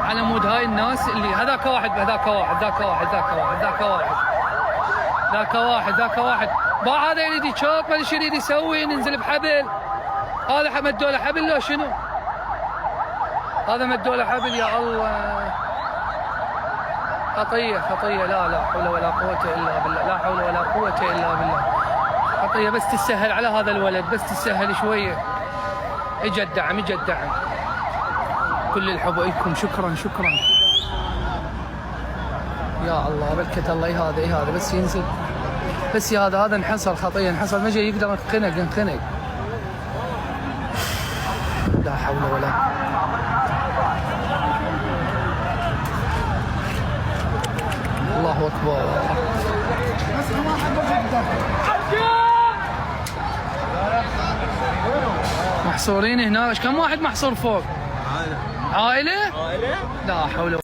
على مود هاي الناس اللي هذاك واحد ذاك واحد ذاك واحد ذاك واحد ذاك واحد ذاك واحد ذاك واحد با هذا يريد يشوط ما ادري ايش يريد يسوي ننزل بحبل. هذا مدوا له حبل لو شنو؟ هذا مدوا له حبل يا الله. خطيه خطيه لا حول ولا قوه الا بالله لا حول ولا قوه الا بالله. خطيه بس تسهل على هذا الولد بس تسهل شويه. اجى الدعم اجى الدعم. كل الحب لكم شكرا شكرا. يا الله بركة الله هذا بس ينزل بس يا هذا انحصر خطيه انحصر ما جاي يقدر انخنق. لا حول ولا الله اكبر. محصورين هنا كم واحد محصور فوق؟ عائلة؟ لا حول